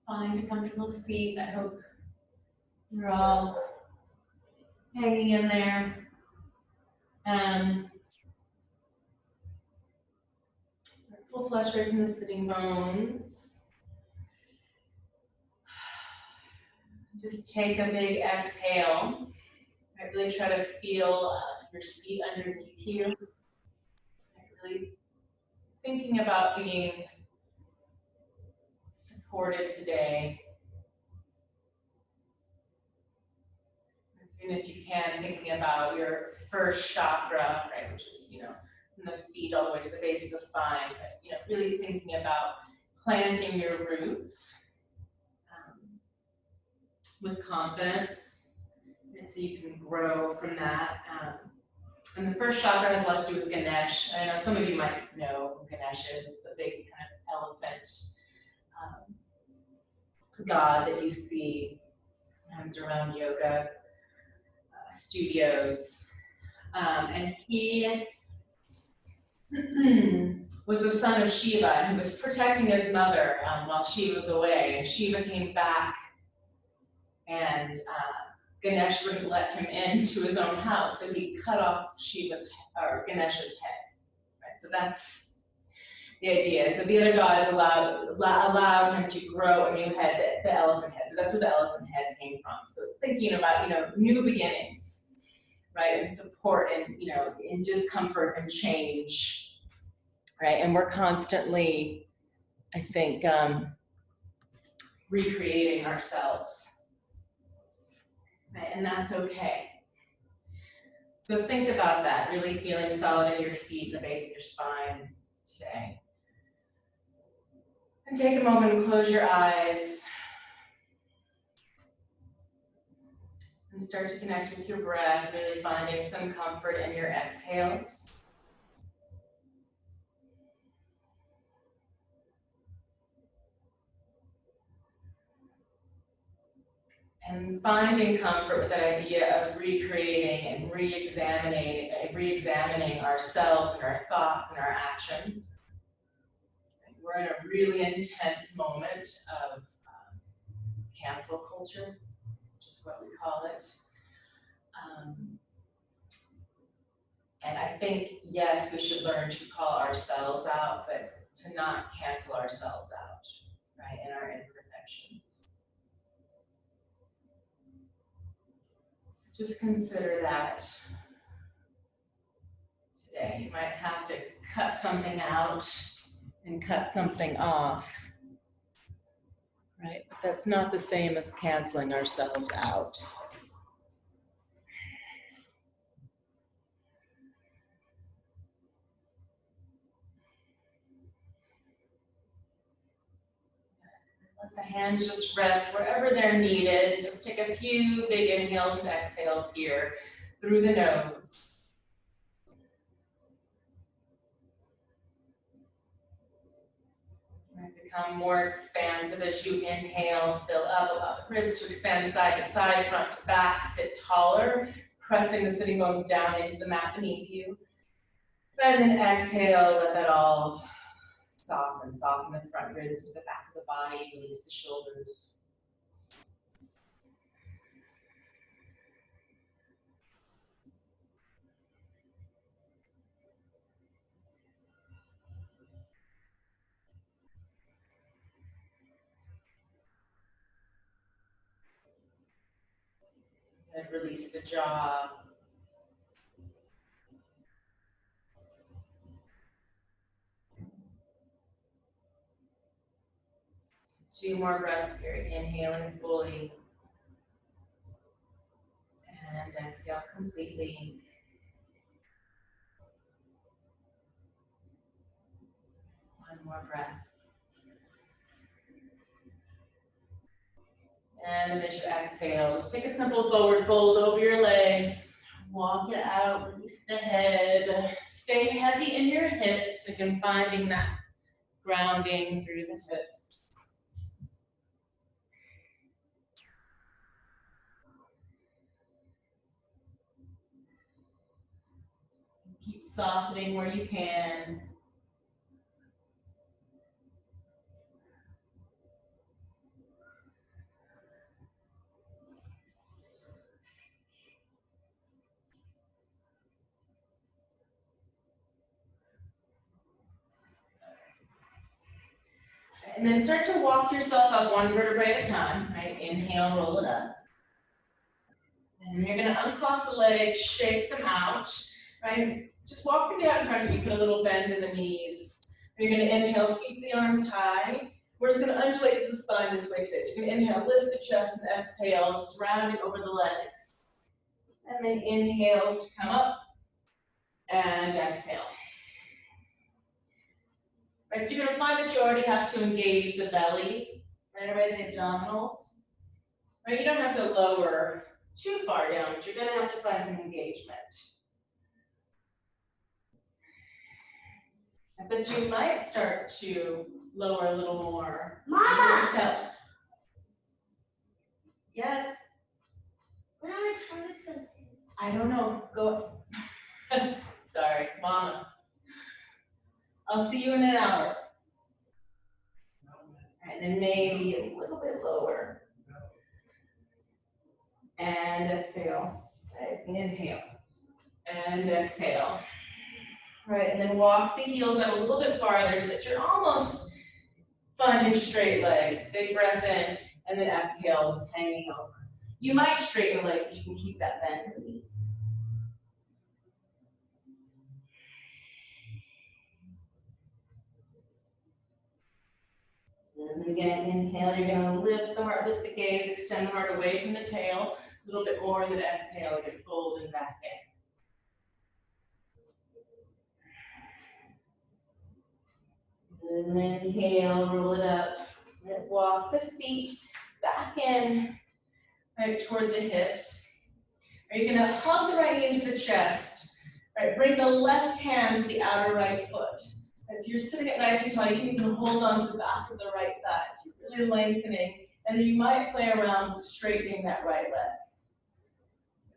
Find a comfortable seat. I hope you're all hanging in there. Full flesh right from the sitting bones. Just take a big exhale. I really try to feel your seat underneath you. Really thinking about being supported today. And if you can, thinking about your first chakra, right, which is, from the feet all the way to the base of the spine, but, really thinking about planting your roots with confidence, and so you can grow from that. And the first chakra has a lot to do with Ganesh. I know some of you might know who Ganesh is. It's the big kind of elephant god that you see sometimes around yoga studios. And he was the son of Shiva, and he was protecting his mother while she was away. And Shiva came back, and Ganesh wouldn't let him into his own house, so he cut off Ganesh's head. Right? So that's the idea. So the other gods allowed him to grow a new head, the elephant head. So that's where the elephant head came from. So it's thinking about new beginnings, right, and support, and in discomfort and change, right. And we're constantly, I think, recreating ourselves. Right, and that's okay. So think about that, really feeling solid in your feet, the base of your spine today. And take a moment and close your eyes. And start to connect with your breath, really finding some comfort in your exhales. And finding comfort with that idea of recreating and re-examining ourselves and our thoughts and our actions. We're in a really intense moment of cancel culture, which is what we call it. And I think, yes, we should learn to call ourselves out, but to not cancel ourselves out, right, in our imperfections. Just consider that today. You might have to cut something out and cut something off, right? But that's not the same as canceling ourselves out. Let the hands just rest wherever they're needed. Just take a few big inhales and exhales here through the nose. Become more expansive as you inhale, fill up about the ribs to expand side to side, front to back, sit taller, pressing the sitting bones down into the mat beneath you. And then exhale, let that all soften the front ribs to the back of the body, release the shoulders. And release the jaw. 2 more breaths here, inhaling fully. And exhale completely. One more breath. And then as you exhale, just take a simple forward fold over your legs. Walk it out, release the head. Stay heavy in your hips, again finding that grounding through the hips. Keep softening where you can. And then start to walk yourself up one vertebrae at a time, right? Inhale, roll it up. And you're gonna uncross the legs, shake them out, right? Just walk the feet out in front of you, put a little bend in the knees. You're gonna inhale, sweep the arms high. We're just gonna undulate the spine this way today. So you're gonna inhale, lift the chest, and exhale, just round it over the legs. And then inhales to come up, and exhale. Right, so you're gonna find that you already have to engage the belly, right, around the abdominals. Right, you don't have to lower too far down, but you're gonna have to find some engagement. But you might start to lower a little more. Mama! Exhale. Yes, When am I trying to fix it? I don't know, go. Sorry, mama. I'll see you in an hour. And then maybe a little bit lower. And exhale, right, inhale, and exhale. Right, and then walk the heels out a little bit farther so that you're almost finding straight legs. Big breath in, and then exhale, just hanging over. You might straighten the legs, but you can keep that bend in the knees. And then again, inhale, you're gonna lift the heart, lift the gaze, extend the heart away from the tail, a little bit more, and then exhale, again, folding back in. And then inhale, roll it up, and walk the feet back in, right, toward the hips. Are you gonna hug the right knee into the chest, right, bring the left hand to the outer right foot. Right, so you're sitting it nice and tall, you can even hold on to the back of the right thigh, so you're really lengthening, and then you might play around straightening that right leg.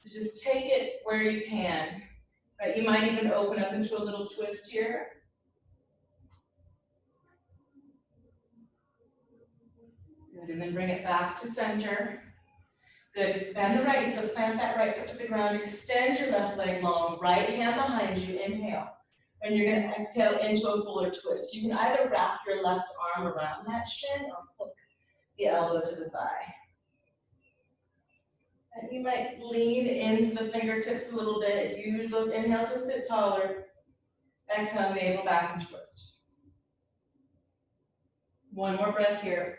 So just take it where you can, right, you might even open up into a little twist here. Good, and then bring it back to center. Good, bend the right knee, so plant that right foot to the ground, extend your left leg long, right hand behind you, inhale. And you're gonna exhale into a fuller twist. You can either wrap your left arm around that shin or hook the elbow to the thigh. And you might lean into the fingertips a little bit, use those inhales to sit taller. Exhale, navel back and twist. One more breath here.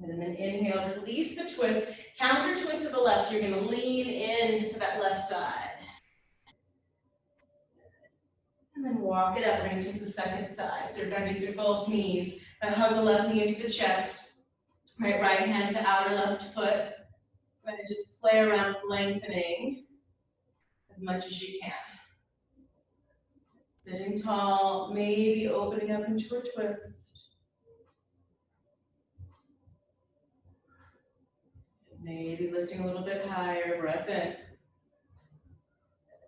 And then inhale, release the twist, counter twist to the left, so you're gonna lean into that left side. And then walk it up, we're gonna take the second side. So you're gonna do through both knees, and hug the left knee into the chest, right hand to outer left foot. And just play around with lengthening as much as you can. Sitting tall, maybe opening up into a twist. Maybe lifting a little bit higher, breath in.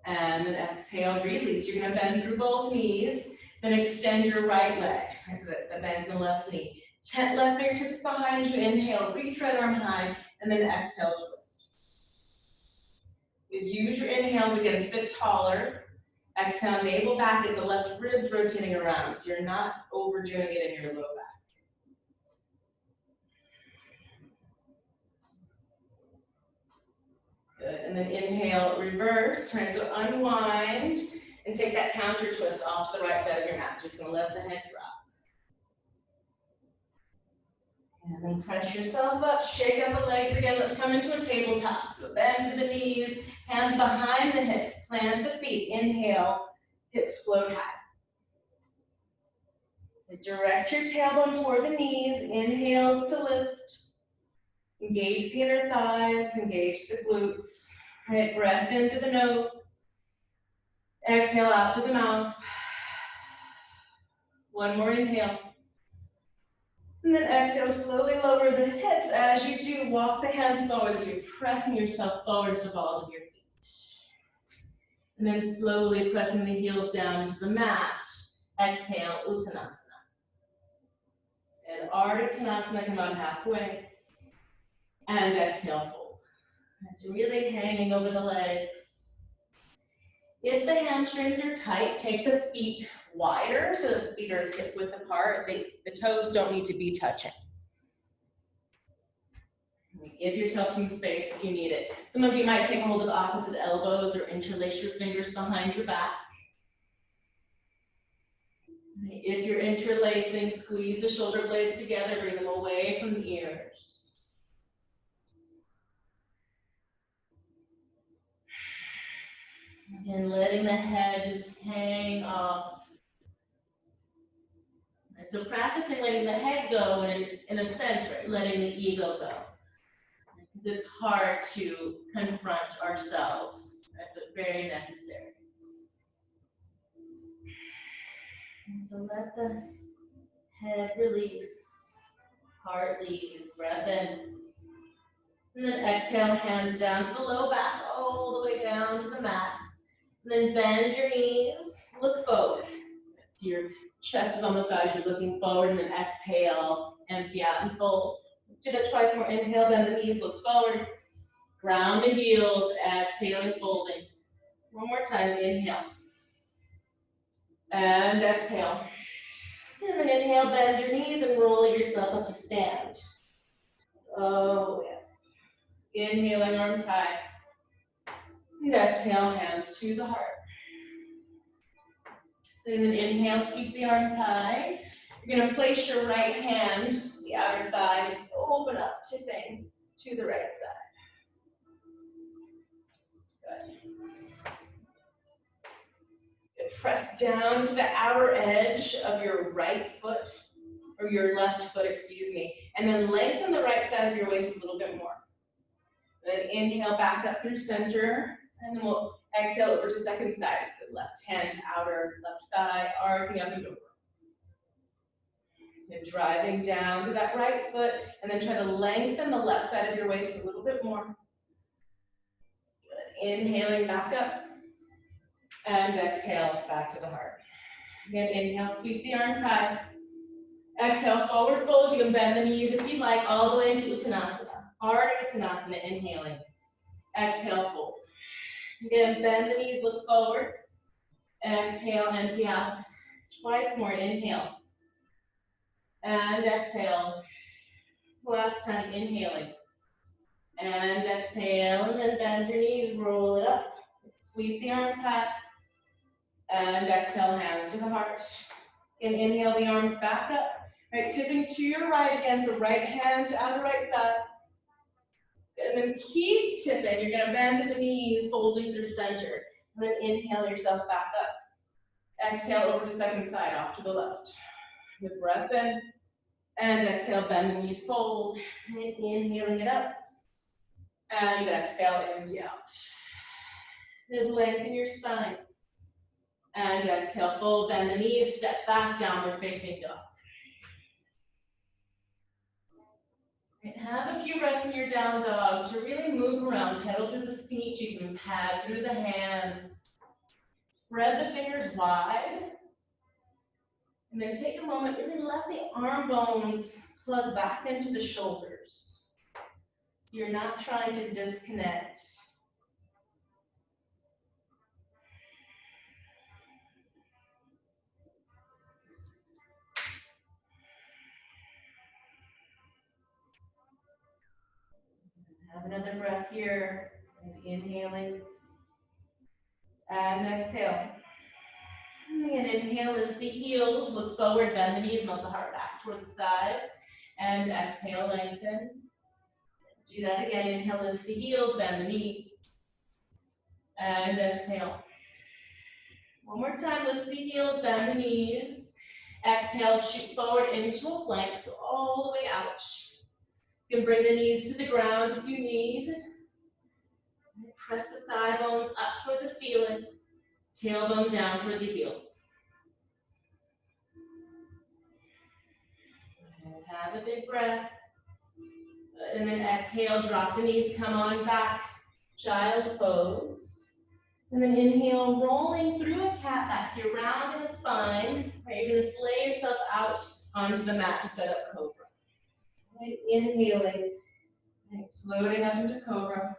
And then exhale, release. You're gonna bend through both knees, then extend your right leg. Right, so that bend in the left knee. Left fingertips behind you, inhale, reach right arm high, and then exhale, twist. Use your inhales again, sit taller. Exhale, navel back, get the left ribs rotating around, so you're not overdoing it in your low back. Good, and then inhale, reverse, right, so unwind, and take that counter twist off to the right side of your mat. So you're just gonna let the head drop. And then press yourself up, shake out the legs again. Let's come into a tabletop. So bend the knees, hands behind the hips, plant the feet. Inhale, hips float high. Direct your tailbone toward the knees, inhales to lift. Engage the inner thighs, engage the glutes. Right, breath in through the nose. Exhale out through the mouth. One more inhale. And then exhale, slowly lower the hips. As you do, walk the hands forward, so you're pressing yourself forward to the balls of your feet. And then slowly pressing the heels down into the mat. Exhale, Uttanasana. And Ardha Uttanasana, come about halfway. And exhale, fold. And so really hanging over the legs. If the hamstrings are tight, take the feet wider so the feet are hip width apart. The toes don't need to be touching. Give yourself some space if you need it. Some of you might take hold of opposite elbows or interlace your fingers behind your back. If you're interlacing, squeeze the shoulder blades together, bring them away from the ears. And letting the head just hang off. And so practicing letting the head go, and in a sense, right, letting the ego go. Because it's hard to confront ourselves, right, but very necessary. And so let the head release, heart leads, breath in. And then exhale, hands down to the low back, all the way down to the mat. And then bend your knees, look forward. So your chest is on the thighs, you're looking forward, and then exhale, empty out and fold. Do that twice more, inhale, bend the knees, look forward. Ground the heels, exhaling, folding. One more time, inhale. And exhale. And then inhale, bend your knees and roll yourself up to stand. Oh, yeah. Inhaling, arms high. And exhale, hands to the heart. And then inhale, sweep the arms high. You're gonna place your right hand to the outer thigh, just open up, tipping to the right side. Good. Press down to the outer edge of your right foot, or your left foot, excuse me, and then lengthen the right side of your waist a little bit more. Then inhale back up through center, and then we'll exhale over to second side. So left hand to outer left thigh, arcing up and over. And driving down to that right foot, and then try to lengthen the left side of your waist a little bit more. Good. Inhaling back up, and exhale back to the heart. Again, inhale, sweep the arms high. Exhale, forward fold. You can bend the knees if you like, all the way into Uttanasana. Ardha Uttanasana, inhaling. Exhale, fold. Again, bend the knees, look forward. Exhale, empty out. Twice more, inhale. And exhale. Last time, inhaling. And exhale, and then bend your knees, roll it up. Sweep the arms high. And exhale, hands to the heart. And inhale the arms back up. Right, tipping to your right again, so right hand to outer right thigh. And then keep tipping. You're gonna bend the knees, folding through center. And then inhale yourself back up. Exhale over to second side, off to the left. With breath in. And exhale, bend the knees, fold. And inhaling it up. And exhale, empty out. Then lengthen your spine. And exhale, fold, bend the knees, step back, downward facing dog. And have a few breaths in your down dog to really move around, pedal through the feet, you can pad through the hands. Spread the fingers wide. And then take a moment, really let the arm bones plug back into the shoulders. So you're not trying to disconnect. Have another breath here, and inhaling, and exhale. And inhale, lift the heels, look forward, bend the knees, melt the heart back toward the thighs, and exhale, lengthen. Do that again, inhale, lift the heels, bend the knees, and exhale. One more time, lift the heels, bend the knees. Exhale, shoot forward into a plank, so all the way out. You can bring the knees to the ground if you need. Press the thigh bones up toward the ceiling, tailbone down toward the heels. And have a big breath. And then exhale, drop the knees, come on back, child's pose. And then inhale, rolling through a cat back, so you're round in the spine. Right, you're gonna lay yourself out onto the mat to set up cobra. Right, inhaling, and floating up into cobra.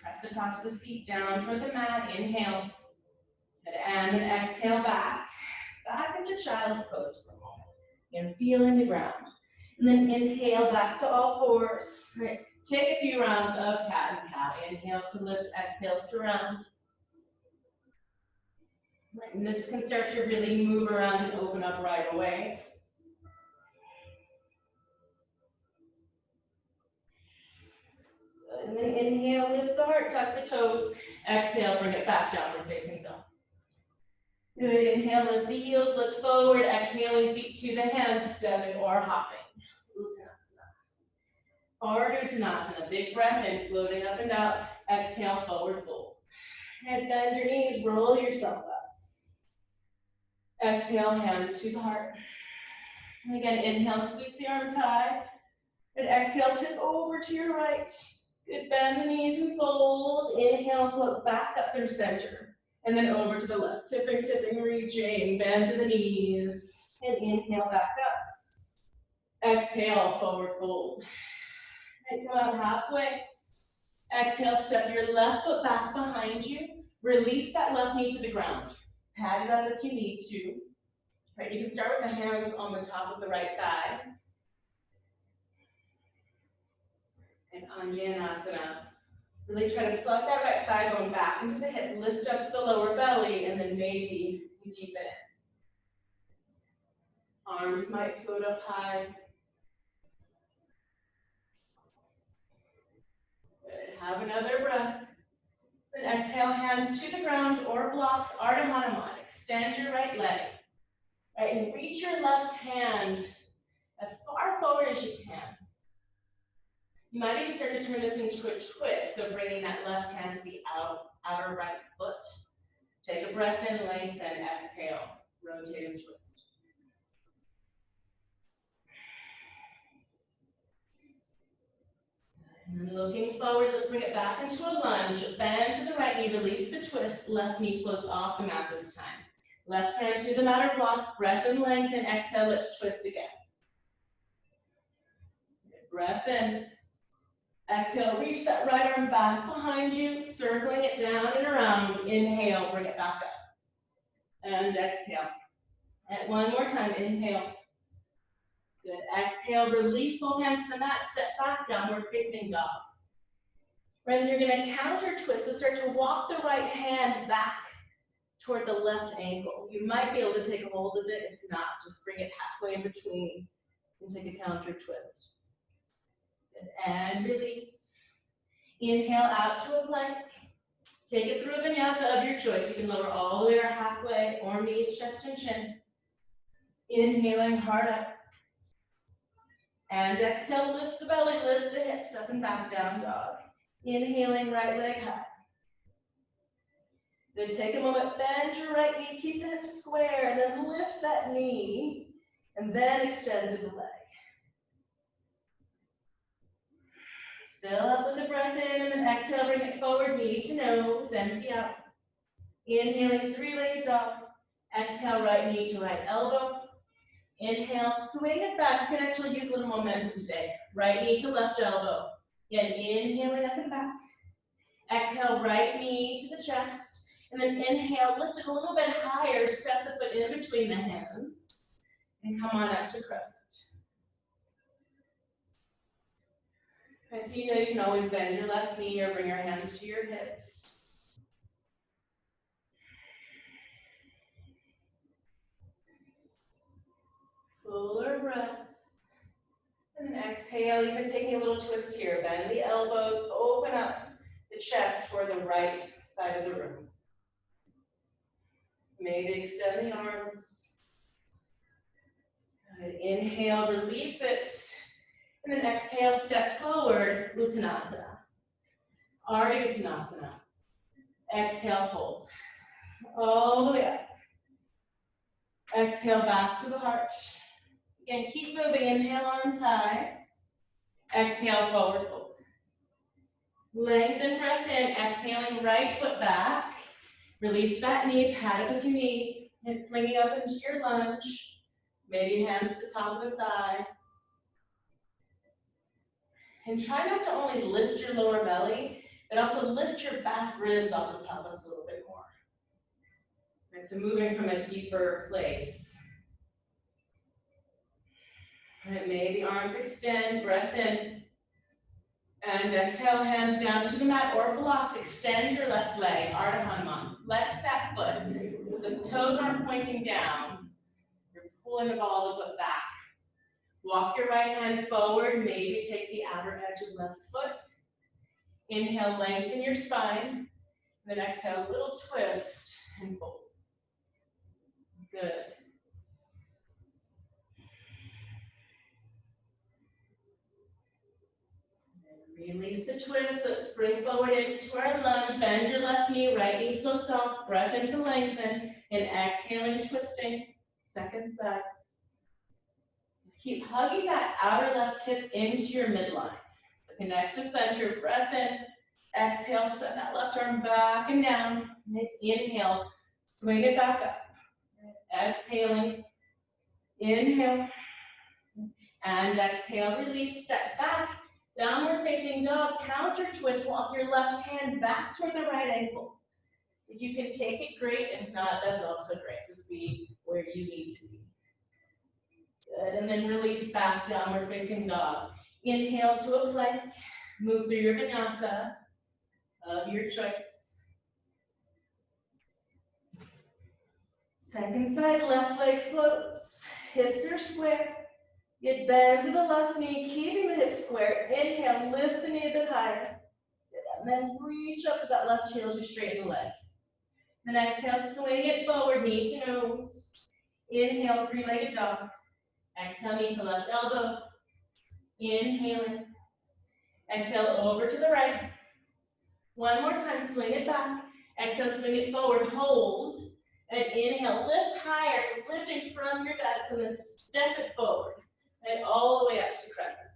Press the tops of the feet down toward the mat, inhale. And then exhale back into child's pose for a moment. And feel in the ground. And then inhale back to all fours. Right. Take a few rounds of cat and cow. Inhales to lift, exhales to round. Right. And this can start to really move around and open up right away. And then inhale, lift the heart, tuck the toes. Exhale, bring it back downward facing dog. Good, inhale, lift the heels, look forward. Exhaling, feet to the hands, stepping or hopping. Uttanasana. Forward Uttanasana, big breath in, floating up and out. Exhale, forward fold. Head bend your knees, roll yourself up. Exhale, hands to the heart. And again, inhale, sweep the arms high. And exhale, tip over to your right. Good, bend the knees and fold. Inhale, float back up through center. And then over to the left, tipping, reaching, bend to the knees. And inhale, back up. Exhale, forward fold. And come out halfway. Exhale, step your left foot back behind you. Release that left knee to the ground. Pat it up if you need to. Right, you can start with the hands on the top of the right thigh. And Anjaneyasana. Really try to plug that right thigh bone back into the hip, lift up the lower belly, and then maybe you deepen it. Arms might float up high. Good. Have another breath. Then exhale, hands to the ground or blocks, Ardha Hanuman. Extend your right leg. Right, and reach your left hand as far forward as you can. You might even start to turn this into a twist, so bringing that left hand to the outer right foot. Take a breath in, lengthen, exhale, rotate and twist. And then looking forward, let's bring it back into a lunge. Bend to the right knee, release the twist. Left knee floats off the mat this time. Left hand to the mat or block, breath in, lengthen, exhale, let's twist again. Breath in. Exhale, reach that right arm back behind you, circling it down and around. Inhale, bring it back up. And exhale. And one more time, inhale. Good, exhale, release both hands to the mat, step back, downward facing dog. Right, then you're gonna counter twist, so start to walk the right hand back toward the left ankle. You might be able to take a hold of it, if not, just bring it halfway in between and take a counter twist. And release. Inhale out to a plank. Take it through a vinyasa of your choice. You can lower all the way or halfway, or knees, chest, and chin. Inhaling, heart up. And exhale, lift the belly, lift the hips up and back, down dog. Inhaling, right leg high. Then take a moment, bend your right knee, keep the hips square, and then lift that knee, and then extend to the leg. Fill up with the breath in, and then exhale, bring it forward, knee to nose, empty out. Inhaling, three-legged dog. Exhale, right knee to right elbow. Inhale, swing it back. You can actually use a little momentum today. Right knee to left elbow. Again, inhaling up and back. Exhale, right knee to the chest. And then inhale, lift it a little bit higher. Step the foot in between the hands. And come on up to crescent. And so you know you can always bend your left knee or bring your hands to your hips. Fuller breath. And then exhale, even taking a little twist here. Bend the elbows, open up the chest toward the right side of the room. Maybe extend the arms. Good. Inhale, release it. And then exhale, step forward, Uttanasana. Ardha Uttanasana. Exhale, hold. All the way up. Exhale, back to the heart. Again, keep moving. Inhale, arms high. Exhale, forward fold. Lengthen breath in. Exhaling, right foot back. Release that knee, pat up if you need. And swinging up into your lunge. Maybe hands to the top of the thigh. And try not to only lift your lower belly, but also lift your back ribs off the pelvis a little bit more. Right, so moving from a deeper place. Right, maybe arms extend, breath in. And exhale, hands down to the mat or blocks. Extend your left leg, Ardha Hanuman. Flex that foot so the toes aren't pointing down. You're pulling the ball of the foot back. Walk your right hand forward, maybe take the outer edge of left foot. Inhale, lengthen your spine. Then exhale, little twist and fold. Good. Release the twist. Let's bring forward into our lunge. Bend your left knee, right knee floats off. Breath in to lengthen. And exhaling, twisting. Second side. Keep hugging that outer left hip into your midline. So connect to center. Breath in. Exhale, send that left arm back and down. And inhale, swing it back up. Exhaling. Inhale. And exhale, release, step back. Downward facing dog, counter twist, walk your left hand back toward the right ankle. If you can take it, great. If not, that's also great. Just be where you need to be. Good, and then release back, downward facing dog. Inhale to a plank, move through your vinyasa of your choice. Second side, left leg floats, hips are square. You bend to the left knee, keeping the hips square. Inhale, lift the knee a bit higher. And then reach up to that left heel as you straighten the leg. Then exhale, swing it forward, knee to nose. Inhale, three-legged dog. Exhale, knee to left elbow. Inhaling. Exhale, over to the right. One more time, swing it back. Exhale, swing it forward, hold. And inhale, lift higher, so lifting from your guts, and then step it forward. And all the way up to crescent.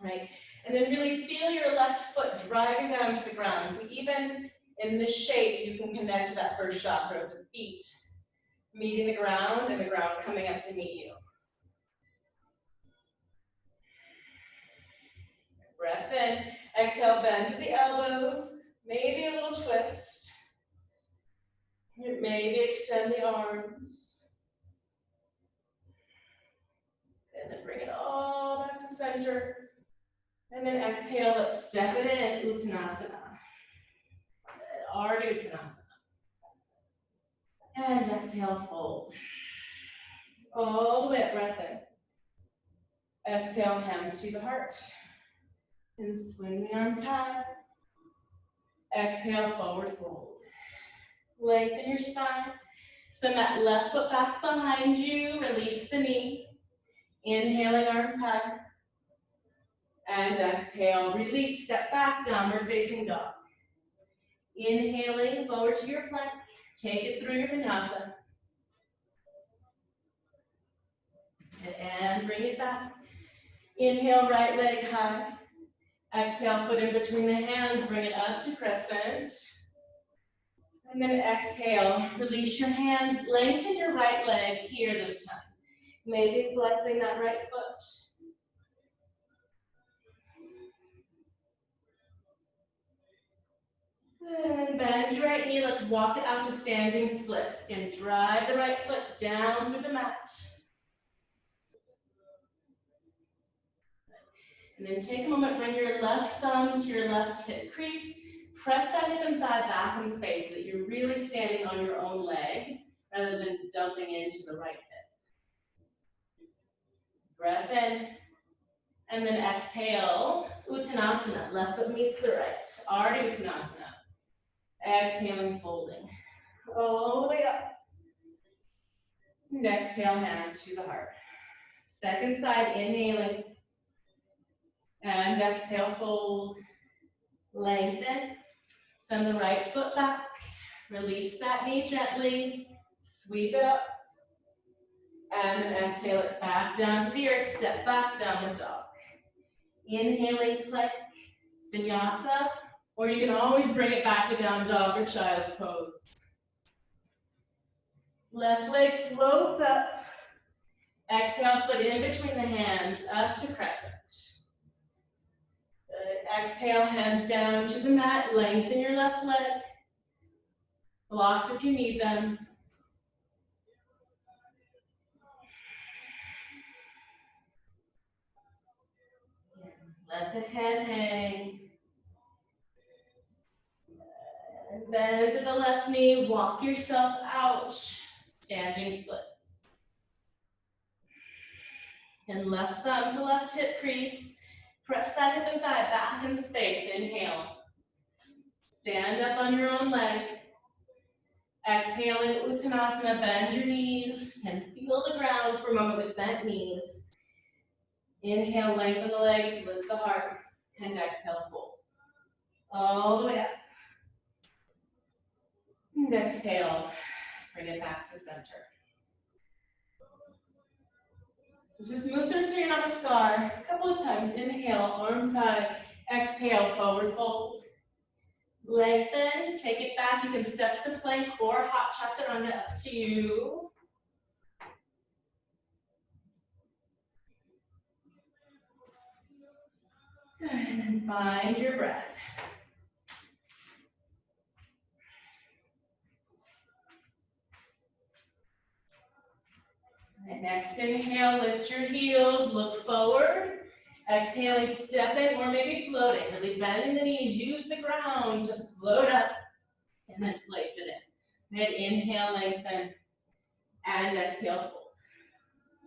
Right, and then really feel your left foot driving down to the ground. So even in this shape, you can connect to that first chakra of the feet meeting the ground and the ground coming up to meet you. Breath in, exhale, bend to the elbows, maybe a little twist. Maybe extend the arms. And then bring it all back to center. And then exhale, let's step it in, Uttanasana. Ardha Uttanasana. And exhale, fold. All the way up, breath in. Exhale, hands to the heart. And swing the arms high. Exhale, forward fold. Lengthen your spine. Send that left foot back behind you. Release the knee. Inhaling, arms high. And exhale, release, step back, downward facing dog. Inhaling, forward to your plank. Take it through your vinyasa. And bring it back. Inhale, right leg high. Exhale, foot in between the hands, bring it up to crescent. And then exhale, release your hands, lengthen your right leg here this time. Maybe flexing that right foot. And bend your right knee, let's walk it out to standing splits. And drive the right foot down through the mat. And then take a moment, bring your left thumb to your left hip crease. Press that hip and thigh back in space so that you're really standing on your own leg rather than dumping into the right hip. Breath in. And then exhale, Uttanasana. Left foot meets the right. Ardha Uttanasana. Exhaling, folding. All the way up. And exhale, hands to the heart. Second side, inhaling. And exhale, fold. Lengthen. Send the right foot back. Release that knee gently. Sweep it up. And then exhale it back down to the earth. Step back, downward dog. Inhaling, plank, vinyasa. Or you can always bring it back to down dog or child's pose. Left leg floats up. Exhale, foot in between the hands, up to crescent. Exhale, hands down to the mat, lengthen your left leg. Blocks if you need them. Let the head hang. And bend to the left knee, walk yourself out. Standing splits. And left thumb to left hip crease. Press that hip and thigh back in space. Inhale. Stand up on your own leg. Exhaling Uttanasana, bend your knees and feel the ground for a moment with bent knees. Inhale, lengthen the legs, lift the heart, and exhale, fold. All the way up. And exhale, bring it back to center. So just move through so you're not a scar. A couple of times. Inhale, arms high. Exhale, forward fold. Lengthen, take it back. You can step to plank or hop chaturanga, up to you. And then find your breath. And next inhale, lift your heels, look forward. Exhaling, stepping or maybe floating. Really bending the knees, use the ground to float up and then place it in. Good, inhale, lengthen, and exhale, fold.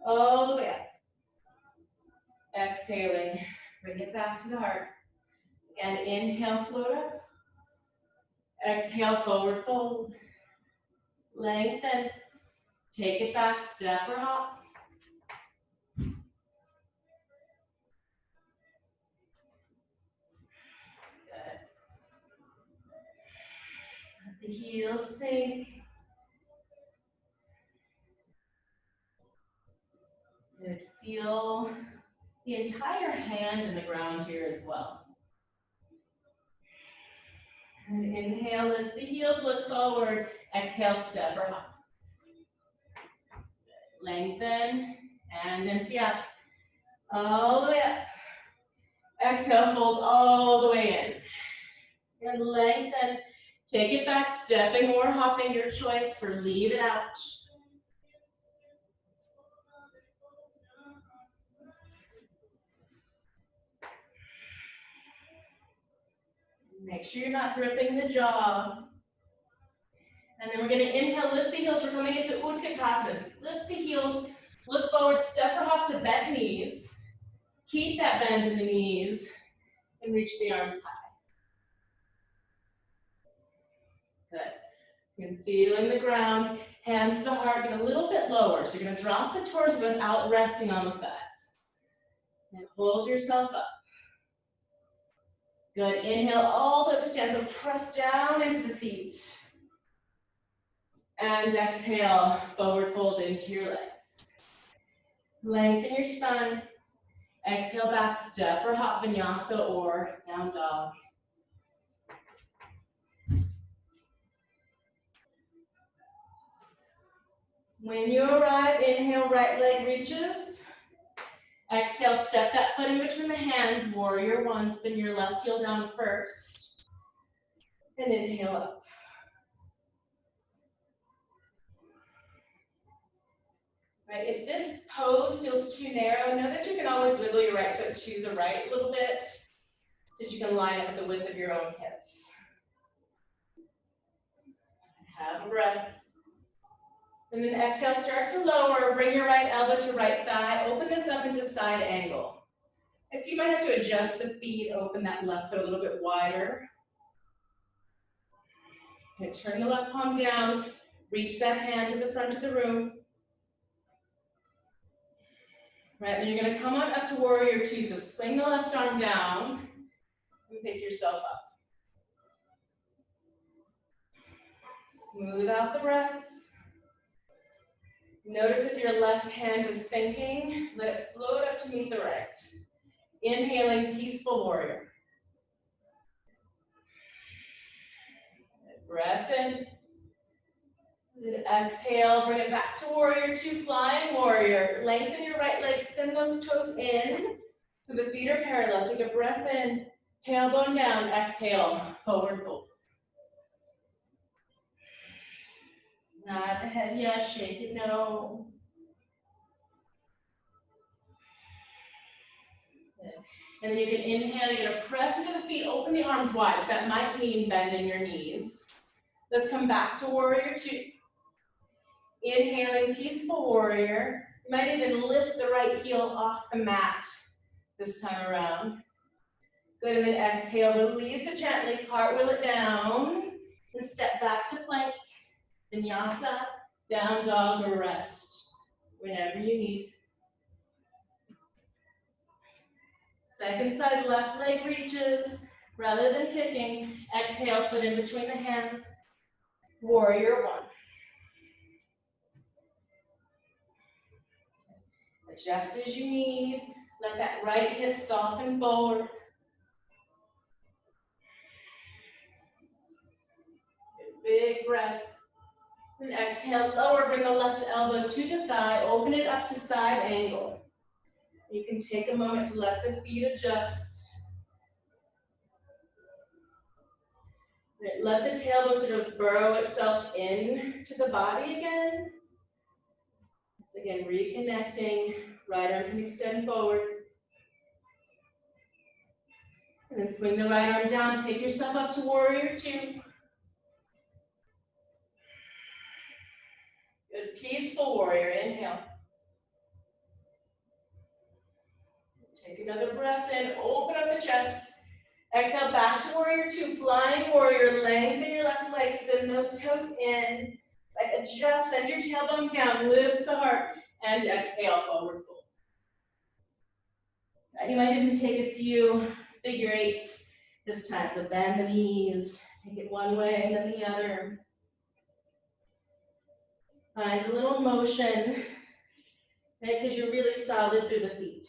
All the way up. Exhaling, bring it back to the heart. Again, inhale, float up. Exhale, forward fold. Lengthen. Take it back, step or hop. Good. Let the heels sink. Good. Feel the entire hand in the ground here as well. And inhale, lift the heels, look forward. Exhale, step or hop. Lengthen and empty out. All the way up. Exhale, fold all the way in. And lengthen. Take it back, stepping or hopping, your choice, or leave it out. Make sure you're not gripping the jaw. And then we're going to inhale, lift the heels. We're coming into Utkatasana. Lift the heels, look forward, step or hop to bent knees. Keep that bend in the knees and reach the arms high. Good. You're feeling the ground, hands to the heart, get a little bit lower. So you're going to drop the torso without resting on the thighs. And hold yourself up. Good. Inhale all the way up to stand. So press down into the feet. And exhale, forward fold into your legs. Lengthen your spine. Exhale back, step or hop vinyasa or down dog. When you arrive, inhale, right leg reaches. Exhale, step that foot in between the hands, warrior one, spin your left heel down first. And inhale up. Right, if this pose feels too narrow, know that you can always wiggle your right foot to the right a little bit so that you can line up with the width of your own hips. Have a breath. And then exhale, start to lower, bring your right elbow to right thigh, open this up into side angle. And so you might have to adjust the feet, open that left foot a little bit wider. And turn the left palm down, reach that hand to the front of the room. Right, then you're gonna come on up to warrior two. So swing the left arm down and pick yourself up. Smooth out the breath. Notice if your left hand is sinking, let it float up to meet the right. Inhaling, peaceful warrior. Breath in. And exhale, bring it back to warrior two, flying warrior. Lengthen your right leg, send those toes in so the feet are parallel. Take a breath in. Tailbone down, exhale, forward fold. Nod the head, yes, shake it, no. Good. And then you can inhale, you're gonna press into the feet, open the arms wide. So that might mean bending your knees. Let's come back to warrior two. Inhaling, peaceful warrior. You might even lift the right heel off the mat this time around. Good, and then exhale, release it gently, cartwheel it down, and step back to plank. Vinyasa, down dog or rest, whenever you need. Second side, left leg reaches, rather than kicking. Exhale, foot in between the hands. Warrior one. Adjust as you need. Let that right hip soften forward. Big breath. And exhale, lower, bring the left elbow to the thigh, open it up to side angle. You can take a moment to let the feet adjust. Let the tailbone sort of burrow itself in to the body again. So again, reconnecting, right arm can extend forward. And then swing the right arm down, pick yourself up to warrior two. Good, peaceful warrior, inhale. Take another breath in, open up the chest. Exhale, back to warrior two, flying warrior, lengthen your left leg, spin those toes in. Adjust, send your tailbone down, lift the heart, and exhale, forward fold. You might even take a few figure eights this time, so bend the knees, take it one way and then the other. Find a little motion, right, because you're really solid through the feet.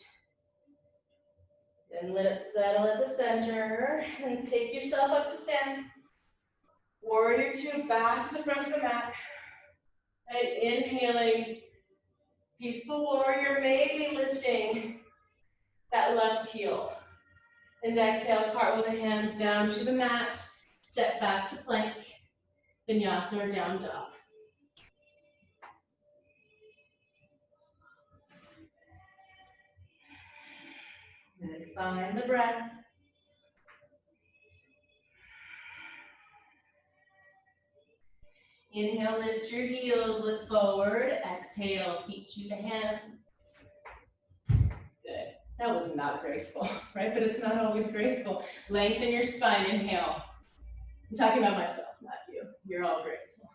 Then let it settle at the center, and pick yourself up to stand. Warrior two, back to the front of the mat. And inhaling, peaceful warrior, maybe lifting that left heel. And exhale, cartwheel the hands down to the mat, step back to plank, vinyasa or down dog. And find the breath. Inhale, lift your heels, look forward. Exhale, feet to the hands. Good. That was not graceful, right? But it's not always graceful. Lengthen your spine, inhale. I'm talking about myself, not you. You're all graceful.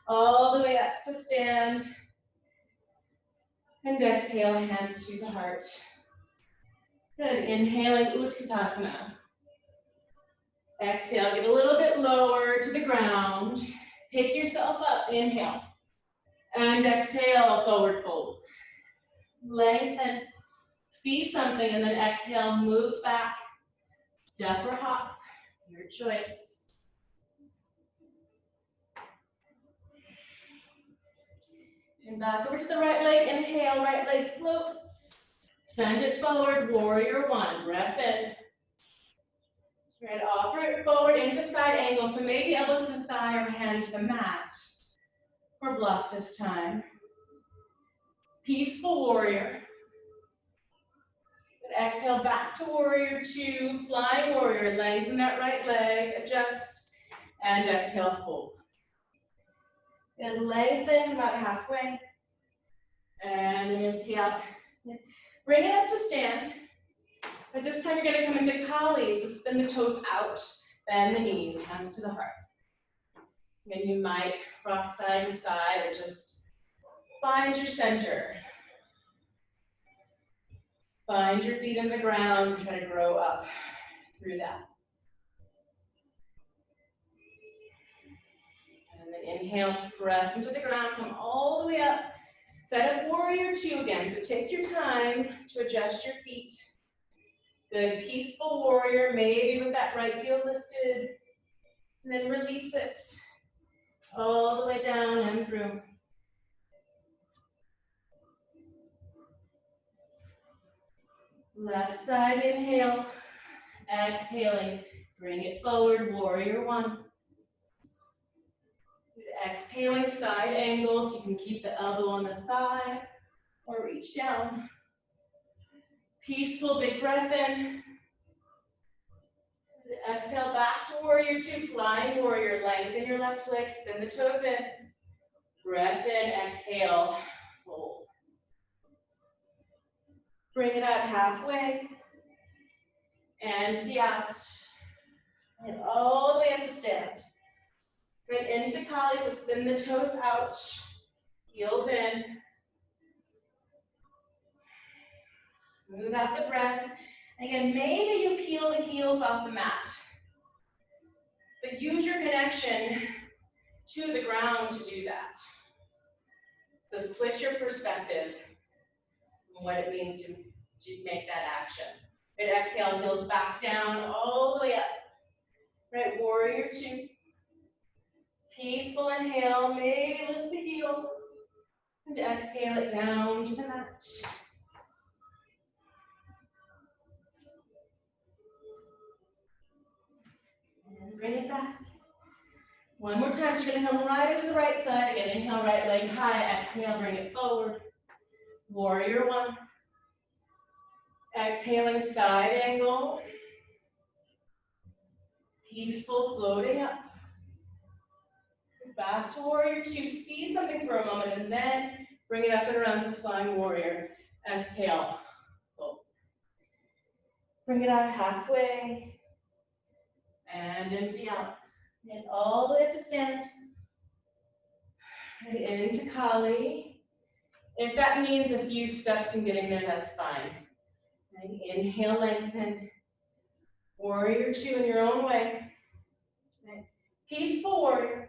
All the way up to stand. And exhale, hands to the heart. Good. Inhaling, Utkatasana. Exhale, get a little bit lower to the ground. Pick yourself up, inhale. And exhale, forward fold. Lengthen, see something, and then exhale, move back. Step or hop, your choice. And back over to the right leg, inhale, right leg floats. Send it forward, warrior one, breath in. Right, offer it forward into side angle, so maybe elbow to the thigh or hand to the mat. Or block this time. Peaceful warrior. And exhale, back to warrior two, flying warrior. Lengthen that right leg, adjust, and exhale, fold. And lengthen about halfway. And then empty out. Bring it up to stand. But this time you're going to come into Kali, so spin the toes out, bend the knees, hands to the heart. And you might rock side to side or just find your center. Find your feet in the ground, try to grow up through that. And then inhale, press into the ground, come all the way up. Set up warrior two again, so take your time to adjust your feet. Good, peaceful warrior, maybe with that right heel lifted. And then release it all the way down and through. Left side, inhale. exhaling, bring it forward, warrior one. Exhaling, side angles. You can keep the elbow on the thigh or reach down. Peaceful, big breath in. Exhale back to warrior two, flying warrior. Lengthen your left leg, spin the toes in. Breath in, exhale, fold. Bring it out halfway. Empty out. And all the way up to stand. Bring into Kali, so spin the toes out. Heels in. Smooth out the breath. Again, maybe you peel the heels off the mat. But use your connection to the ground to do that. So switch your perspective on what it means to make that action. Right, exhale, heels back down, all the way up. Right, warrior two. Peaceful inhale, maybe lift the heel. And exhale it down to the mat. And bring it back. One more time, so you're gonna come right into the right side. Again, inhale, right leg high, exhale, bring it forward. Warrior one. Exhaling, side angle. Peaceful, floating up. Back to warrior two, see something for a moment, and then bring it up and around for flying warrior. Exhale, fold. Bring it out halfway, and empty out. And all the way up to stand. And into Kali. If that means a few steps in getting there, that's fine. And inhale, lengthen. Warrior two in your own way. Okay. Peaceful warrior.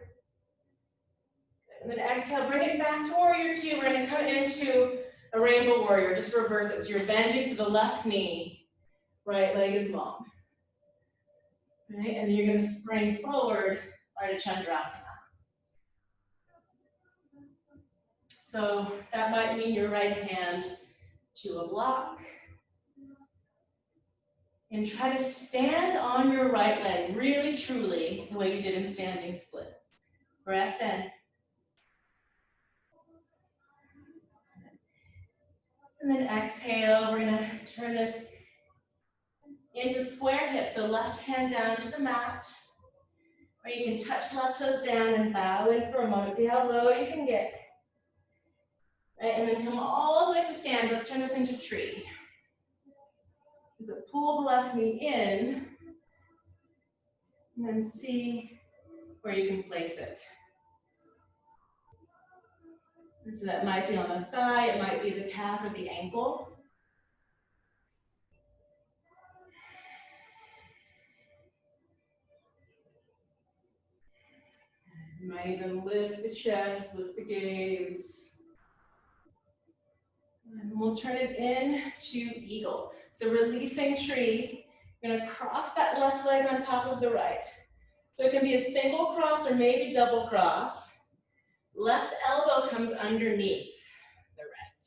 And then exhale, bring it back to warrior two. We're gonna come into a rainbow warrior, just reverse it. So you're bending to the left knee, right leg is long. Right, and then you're gonna spring forward, Ardha Chandrasana. So that might mean your right hand to a block. And try to stand on your right leg, really truly, the way you did in standing splits. Breath in. And then exhale, we're gonna turn this into square hips. So left hand down to the mat. Or you can touch left toes down and bow in for a moment. See how low you can get. Right, and then come all the way to stand. Let's turn this into tree. So pull the left knee in, and then see where you can place it. And so that might be on the thigh, it might be the calf or the ankle. You might even lift the chest, lift the gaze. And we'll turn it into eagle. So releasing tree, you're gonna cross that left leg on top of the right. So it can be a single cross or maybe double cross. Left elbow comes underneath the right.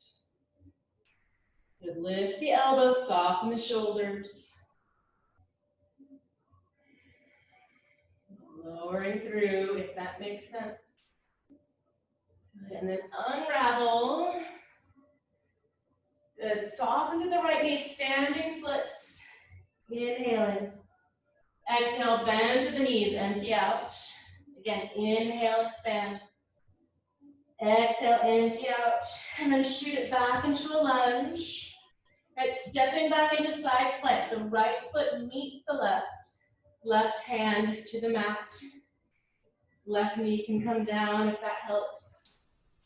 You lift the elbow, soften the shoulders. Lowering through, if that makes sense. And then unravel. Good, soften to the right knee, standing splits. Inhaling. Exhale, bend to the knees, empty out. Again, inhale, expand. Exhale, empty out. And then shoot it back into a lunge. Right, stepping back into side plank. So right foot meets the left. Left hand to the mat. Left knee can come down if that helps.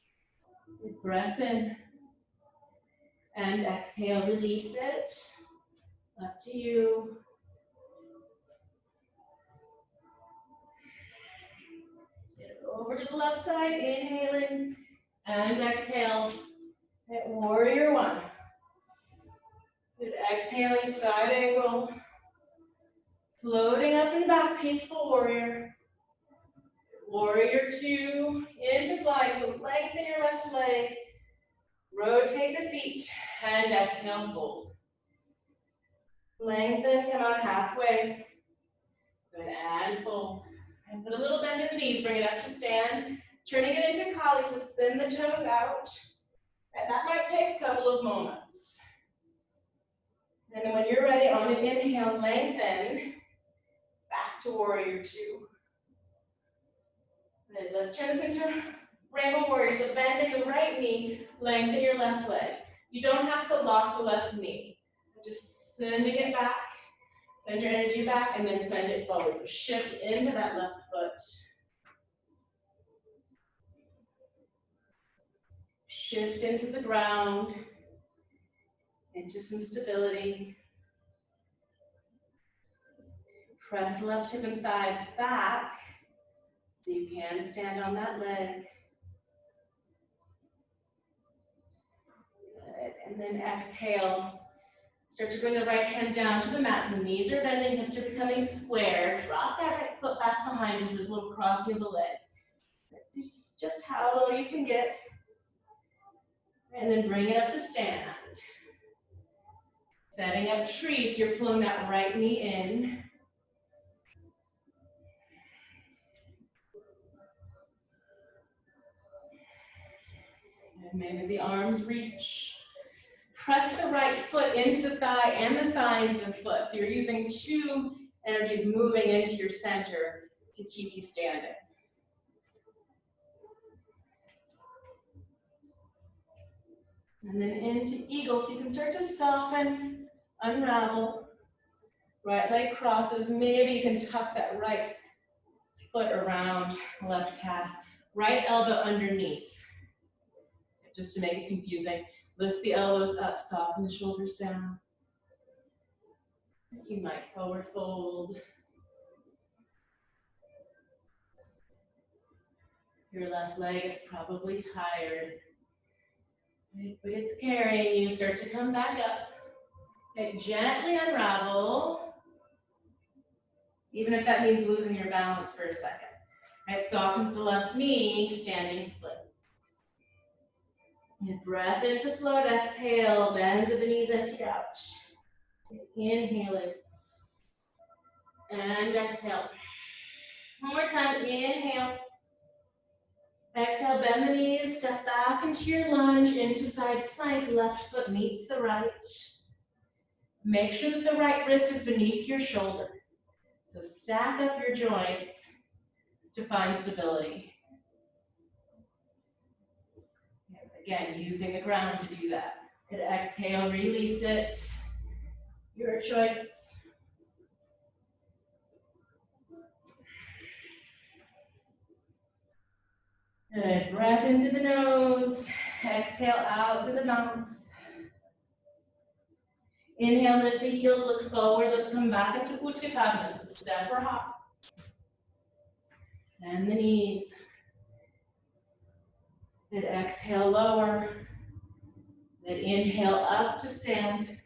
Breath in. And exhale, release it. Up to you. Get over to the left side, inhaling. And exhale. Hit warrior one. Good, exhaling, side angle. Floating up and back, peaceful warrior. Warrior two, into flying, so lengthen your left leg. Rotate the feet, and exhale, fold. Lengthen, come out halfway. Good, and fold. And put a little bend in the knees, bring it up to stand. Turning it into Kali, so spin the toes out. And that might take a couple of moments. And then when you're ready, on an inhale, lengthen. Back to warrior two. Good, let's turn this into rainbow warrior. So bending the right knee, lengthen your left leg. You don't have to lock the left knee. Just sending it back. Send your energy back and then send it forward. So shift into that left foot. Shift into the ground, into some stability. Press the left hip and thigh back so you can stand on that leg. Good. And then exhale. Start to bring the right hand down to the mat. So the knees are bending, hips are becoming square. Drop that right foot back behind you. So there's a little crossing of the leg. Let's see just how low you can get. And then bring it up to stand. Setting up trees, you're pulling that right knee in. And maybe the arms reach. Press the right foot into the thigh and the thigh into the foot. So you're using two energies moving into your center to keep you standing. And then into eagle, so you can start to soften, unravel. Right leg crosses. Maybe you can tuck that right foot around left calf. Right elbow underneath. Just to make it confusing. Lift the elbows up, soften the shoulders down. You might forward fold. Your left leg is probably tired, but it's carrying you. Start to come back up. Okay, gently unravel, even if that means losing your balance for a second. Right, soften the left knee, standing splits. And breath into float, exhale, bend to the knees, empty out. Inhaling. And exhale. One more time, inhale. Exhale, bend the knees, step back into your lunge, into side plank, left foot meets the right. Make sure that the right wrist is beneath your shoulder. So stack up your joints to find stability. Again, using the ground to do that. Good, exhale, release it. Your choice. Good, breath into the nose. Exhale out through the mouth. Inhale, lift the heels, look forward. Let's come back into Utkatasana. So step or hop. And the knees. Good, exhale, lower. Then inhale up to stand.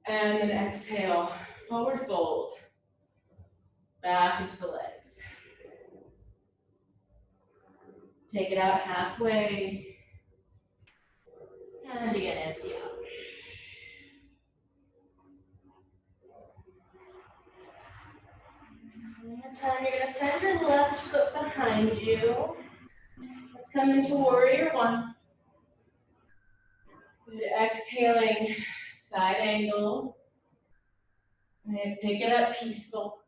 And then exhale, forward fold. Back into the legs. Take it out halfway. And again, empty out. One more time, you're gonna send your left foot behind you. Let's come into warrior one. Good, exhaling, side angle. And pick it up, peaceful.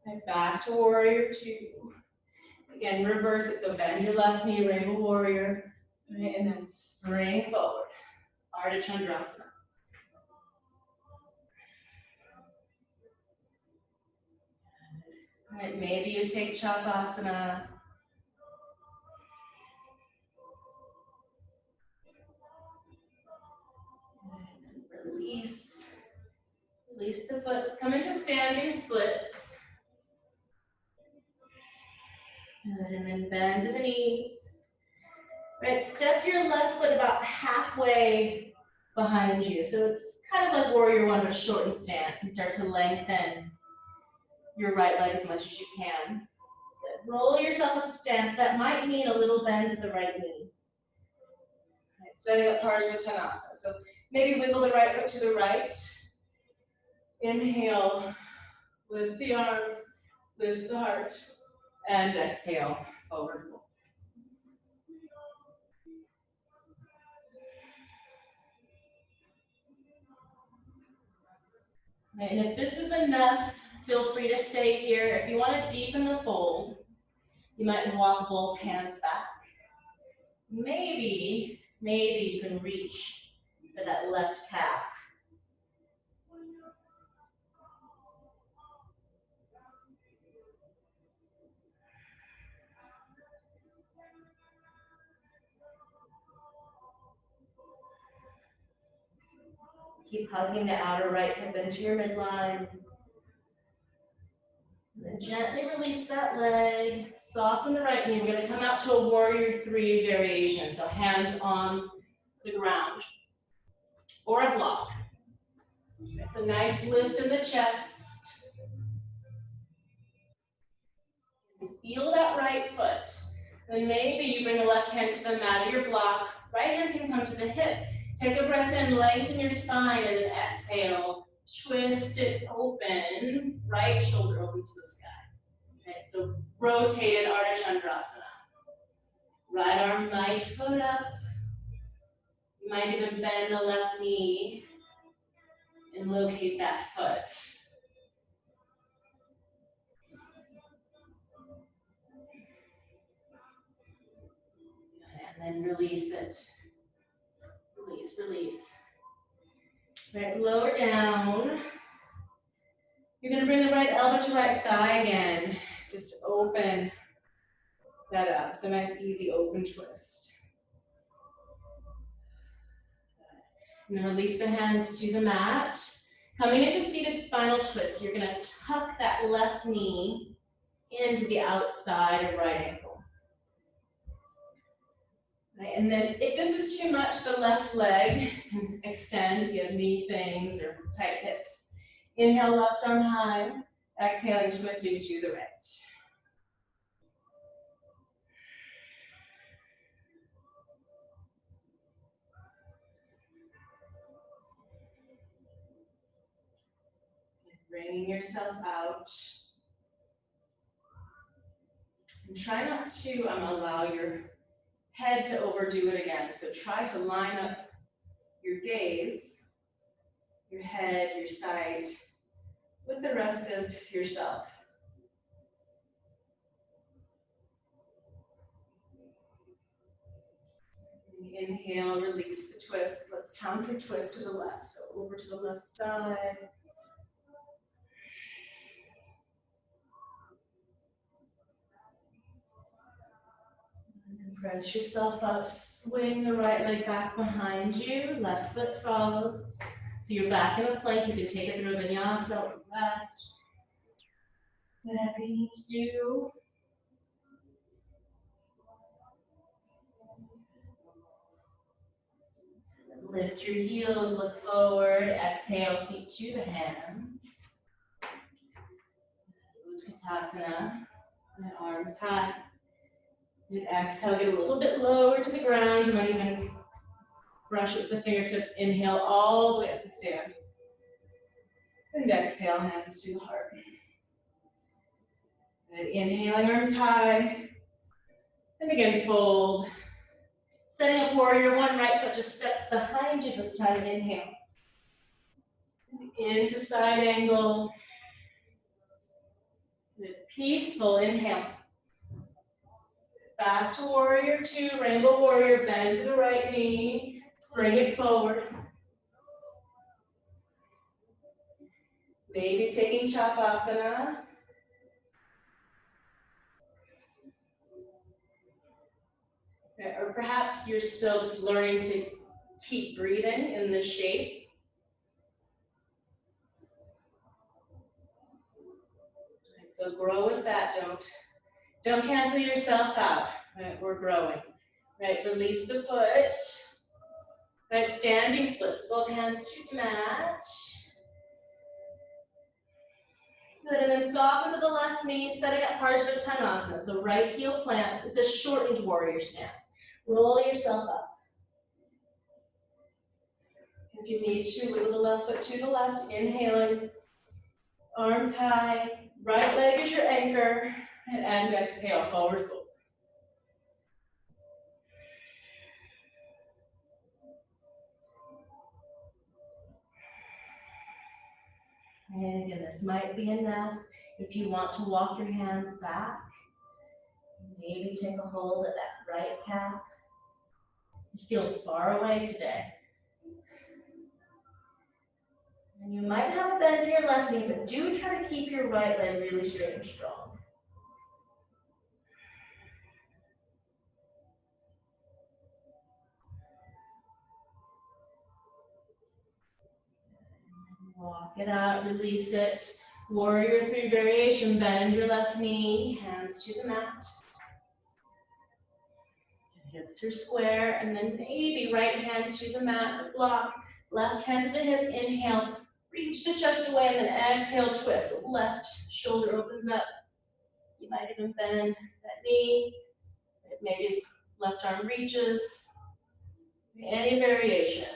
And back to warrior two. Again, reverse it, so bend your left knee, rainbow warrior. Right, and then spring forward, Ardha Chandrasana. All right, maybe you take Chapasana. And then release. Release the foot. Let's come into standing splits. Good, and then bend to the knees. Right, step your left foot about halfway behind you. So it's kind of like warrior one, but shorten stance, and start to lengthen your right leg as much as you can. Good. Roll yourself up to stance. That might mean a little bend at the right knee. Right, setting up Parsvottanasana. So Maybe wiggle the right foot to the right. Inhale, lift the arms, lift the heart, and exhale, forward fold. And if this is enough, feel free to stay here. If you want to deepen the fold, you might walk both hands back. Maybe you can reach for that left calf. Keep hugging the outer right hip into your midline. And then gently release that leg, soften the right knee. We're going to come out to a warrior three variation. So hands on the ground or a block. It's a nice lift in the chest. Feel that right foot. Then maybe you bring the left hand to the mat of your block. Right hand can come to the hip. Take a breath in, lengthen your spine, and then exhale. Twist it open. Right shoulder open to the sky. Okay, so rotated Ardha Chandrasana. Right arm might foot up. You might even bend the left knee and locate that foot. And then release it. Release, release. Right, lower down. You're gonna bring the right elbow to right thigh again. Just open that up. So nice, easy open twist. And then release the hands to the mat. Coming into seated spinal twist, you're gonna tuck that left knee into the outside of right ankle. Right, and then if this is too much, the left leg can extend. If you have knee things or tight hips. Inhale, left arm high. Exhaling, twisting to the right. Bringing yourself out. And try not to allow your head to overdo it again. So try to line up your gaze, your head, your sight, with the rest of yourself. Inhale, release the twist. Let's counter twist to the left. So over to the left side. And press yourself up. Swing the right leg back behind you. Left foot follows. So you're back in a plank. You can take it through a vinyasa or rest. Whatever you need to do. Lift your heels, look forward, exhale, feet to the hands. Utkatasana, and arms high. And exhale, get a little bit lower to the ground. You might even brush with the fingertips. Inhale all the way up to stand. And exhale, hands to the heart. And inhaling, arms high. And again, fold. Setting up warrior one, right foot just steps behind you this time. Inhale. Into side angle. Good, peaceful inhale. Back to warrior two, rainbow warrior, bend to the right knee. Bring it forward. Maybe taking chapasana. Or perhaps you're still just learning to keep breathing in this shape. Right, so grow with that. Don't cancel yourself out. Right, we're growing. Right, release the foot. Right, standing splits. Both hands to the mat. Good, and then soften to the left knee, setting up Parsvatanasana. So right heel plants. It's a shortened warrior stance. Roll yourself up. If you need to, wiggle the left foot to the left, inhaling, arms high, right leg is your anchor, and exhale, forward fold. And again, this might be enough. If you want to walk your hands back, maybe take a hold of that right calf. It feels far away today. And you might have a bend in your left knee, but do try to keep your right leg really straight and strong. Walk it out, release it. Warrior three variation, bend your left knee, hands to the mat. Hips are square, and then maybe right hand to the mat, block. Left hand to the hip, inhale, reach the chest away, and then exhale, twist. Left shoulder opens up. You might even bend that knee. Maybe left arm reaches. Any variation.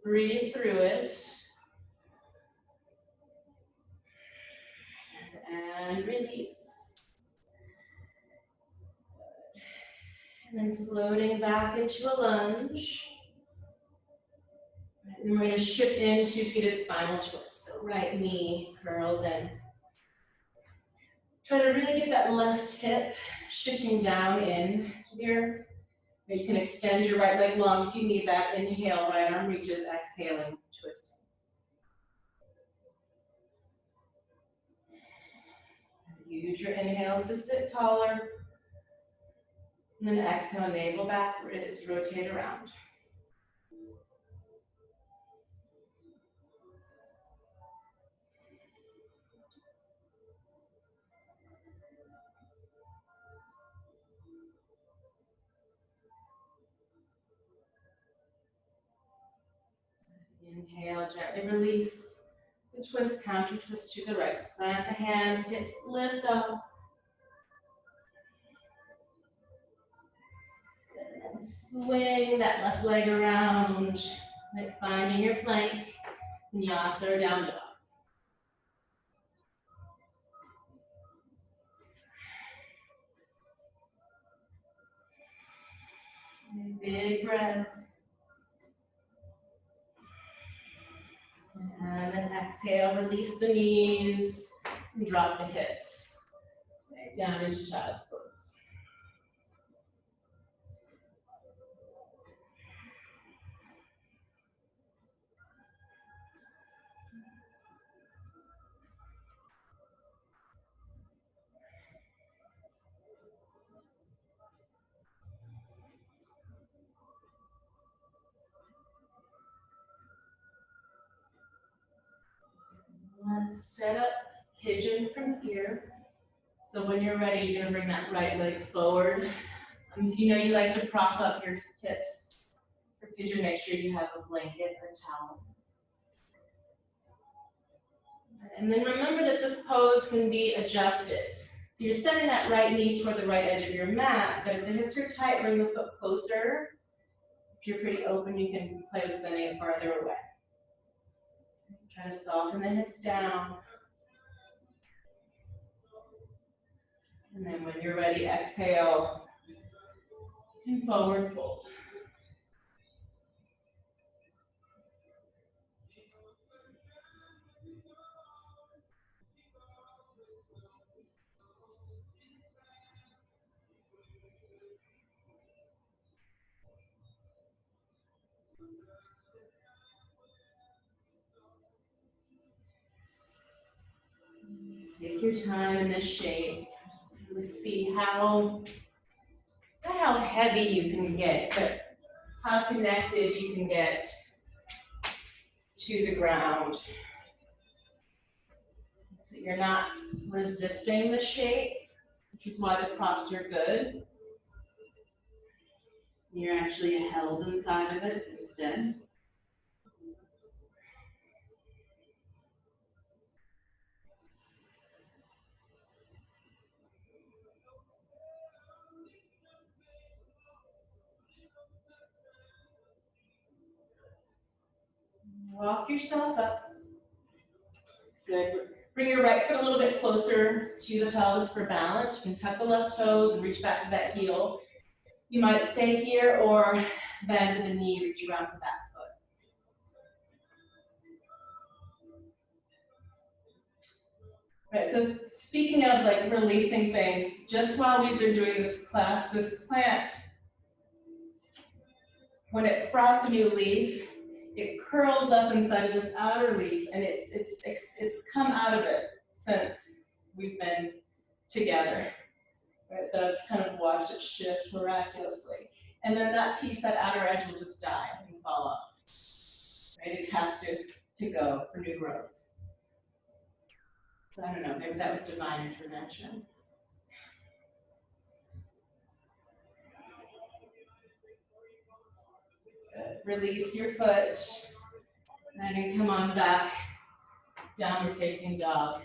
Breathe through it. And release. And then floating back into a lunge. And we're going to shift into seated spinal twist. So right knee curls in. Try to really get that left hip shifting down in to the earth. You can extend your right leg long if you need that. Inhale, right arm reaches, exhaling, twisting. Use your inhales to sit taller. And then exhale, navel back, ribs rotate around. Inhale, gently release. The twist, counter twist to the right. Plant the hands, hips lift up. And swing that left leg around, like finding your plank. Vinyasa or down dog. Big breath. And then exhale, release the knees, and drop the hips. Right down into child's pose. Let's set up pigeon from here. So when you're ready, you're gonna bring that right leg forward. If you know you like to prop up your hips for pigeon, make sure you have a blanket or towel. And then remember that this pose can be adjusted. So you're setting that right knee toward the right edge of your mat, but if the hips are tight, bring the foot closer. If you're pretty open, you can play with sending it farther away. Try to soften the hips down. And then when you're ready, exhale and forward fold. Take your time in this shape. Really see how, not how heavy you can get, but how connected you can get to the ground. So you're not resisting the shape, which is why the props are good. You're actually held inside of it instead. Walk yourself up. Good. Bring your right foot a little bit closer to the pelvis for balance. You can tuck the left toes and reach back to that heel. You might stay here or bend the knee, reach around for that foot. Right, so speaking of like releasing things, just while we've been doing this class, this plant, when it sprouts a new leaf, it curls up inside of this outer leaf, and it's come out of it since we've been together. Right, so I've kind of watched it shift miraculously. And then that piece, that outer edge will just die and fall off. Right? It has to go for new growth. So I don't know, maybe that was divine intervention. Good. Release your foot. And then come on back, downward facing dog.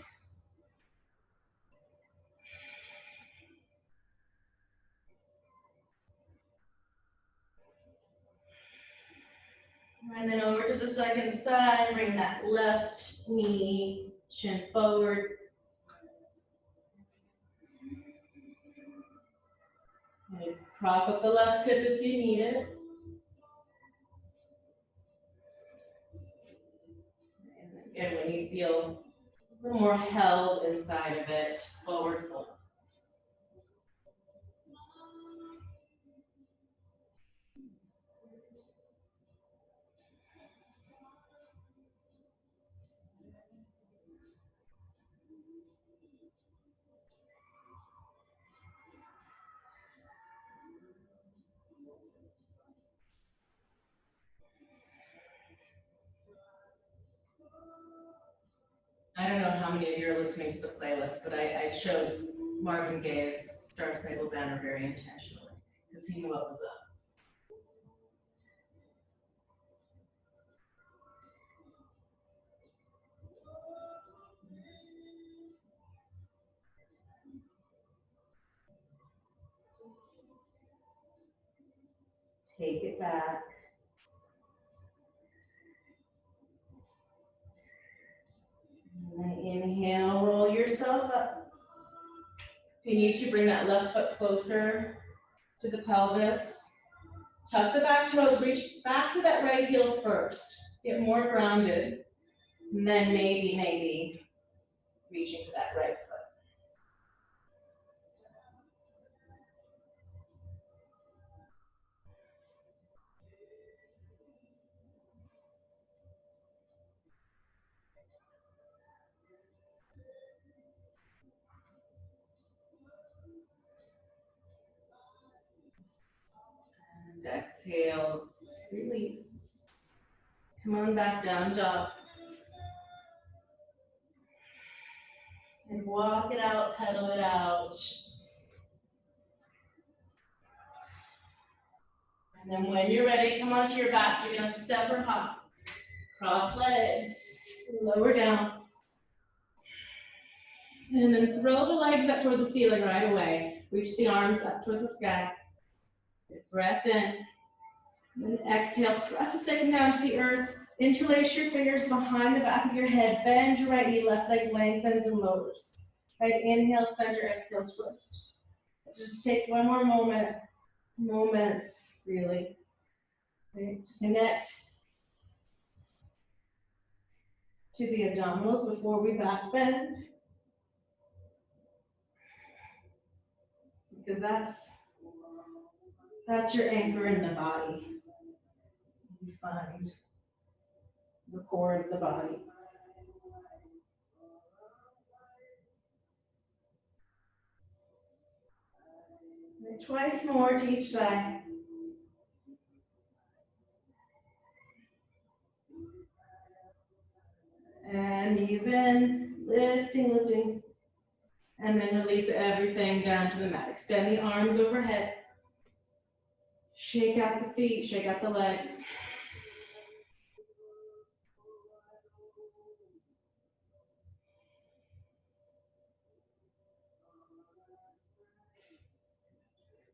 And then over to the second side, bring that left knee, chin forward. And prop up the left hip if you need it. And again, when you feel a little more held inside of it, forward fold. I don't know how many of you are listening to the playlist, but I chose Marvin Gaye's Star Spangled Banner very intentionally because he knew what was up. Take it back. And then inhale, roll yourself up. If you need to, bring that left foot closer to the pelvis. Tuck the back toes, reach back to that right heel first. Get more grounded. And then maybe reaching for that right foot. And exhale, release. Come on back down, dog. And walk it out, pedal it out. And then when you're ready, come onto your back. You're gonna step or hop. Cross legs, lower down. And then throw the legs up toward the ceiling right away. Reach the arms up toward the sky. Good breath in. And then exhale, press the second down to the earth. Interlace your fingers behind the back of your head. Bend your right knee, left leg lengthens and lowers. Right, inhale, center, exhale, twist. Just take one more moments, really. Right, to connect to the abdominals before we back bend. Because that's your anchor in the body. You find the core of the body. And twice more to each side. And knees in, lifting. And then release everything down to the mat. Extend the arms overhead. Shake out the feet, shake out the legs.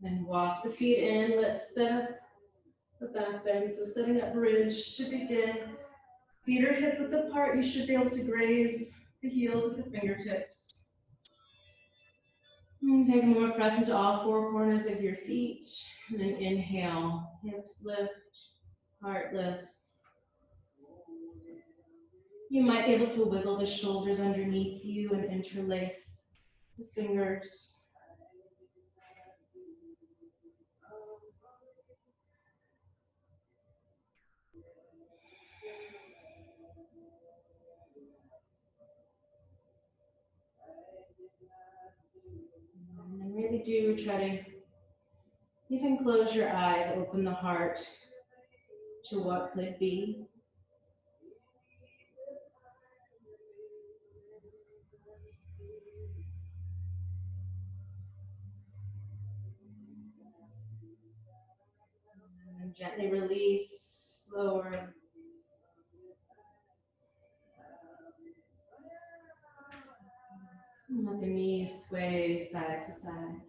Then walk the feet in. Let's set up the back bend. So setting up bridge to begin. Feet are hip width apart. You should be able to graze the heels with the fingertips. And take a more press into all four corners of your feet. And then inhale, hips lift, heart lifts. You might be able to wiggle the shoulders underneath you and interlace the fingers. And really do try to even close your eyes, open the heart to what could be. And gently release, lower. And let the knees sway side to side.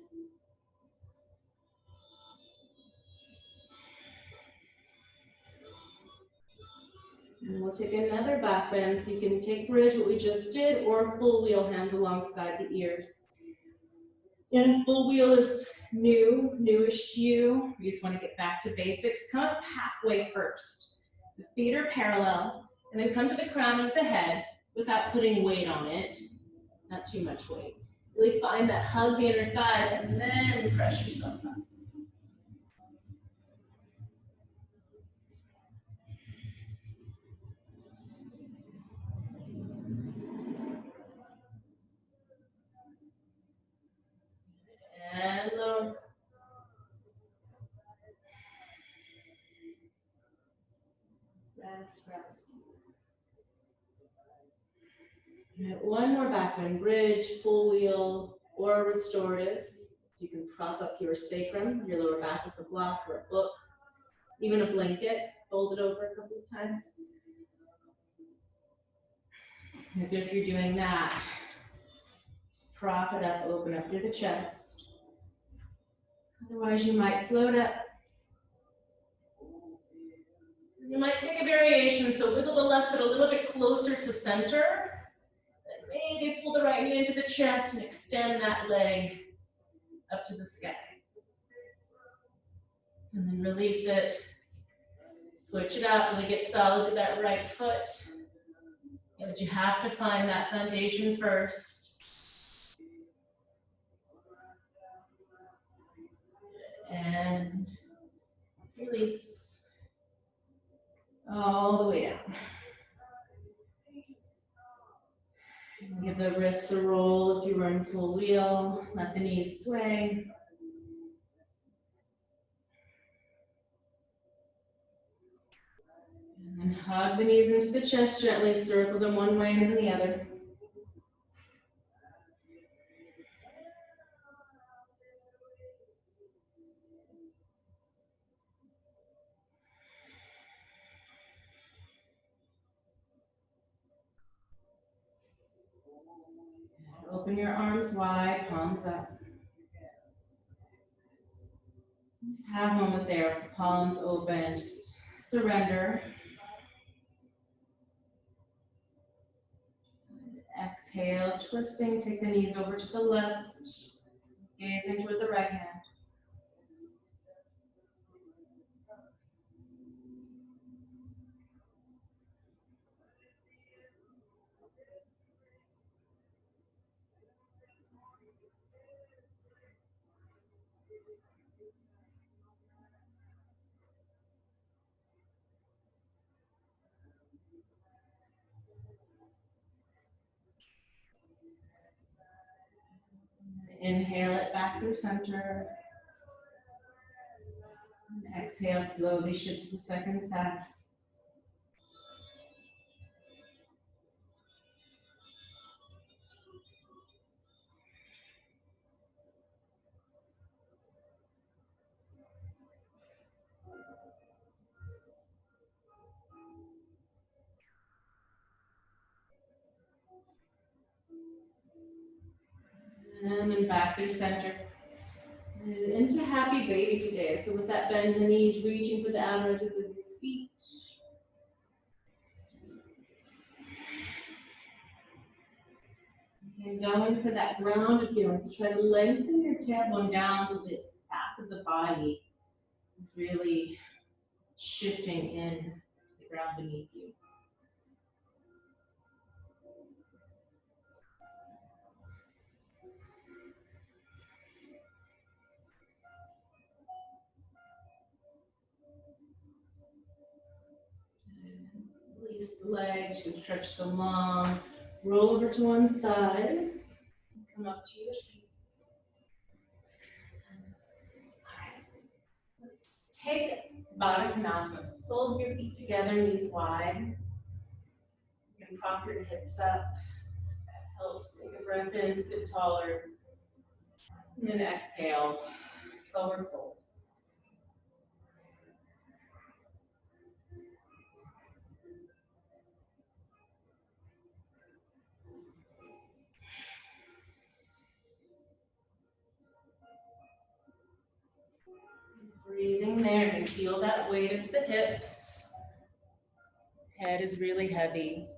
And we'll take another back bend, so you can take bridge, what we just did, or full wheel, hands alongside the ears. And full wheel is newish to you. You just want to get back to basics. Come up halfway first. So feet are parallel, and then come to the crown of the head without putting weight on it, not too much weight. Really find that hug the inner thighs, and then press yourself up. And lower. Rest, rest. All right, one more back bend, bridge, full wheel, or restorative. So you can prop up your sacrum, your lower back with a block or a book, even a blanket, fold it over a couple of times. And so if you're doing that, just prop it up, open up through the chest. Otherwise, you might float up. You might take a variation, so wiggle the left foot a little bit closer to center. And maybe pull the right knee into the chest and extend that leg up to the sky. And then release it. Switch it out, really get solid with that right foot. Yeah, but you have to find that foundation first. And release. All the way down. Give the wrists a roll if you were in full wheel. Let the knees sway. And then hug the knees into the chest gently. Circle them one way and then the other. Open your arms wide, palms up. Just have a moment there with the palms open. Just surrender. Exhale, twisting. Take the knees over to the left. Gazing toward the right hand. Inhale it back through center. And exhale, slowly shift to the second side. And then back through center. And into happy baby today. So with that bend in the knees, reaching for the outer edges of your feet. And going for that grounded feeling. So try to lengthen your tailbone down so the back of the body is really shifting in to the ground beneath you. Release the legs, you can stretch them long, roll over to one side, come up to your seat. Let's take Baddha Konasana, so soles of your feet together, knees wide. You can prop your hips up, that helps. Take a breath in, sit taller, and then exhale, forward fold. Breathing there, and feel that weight of the hips. Head is really heavy.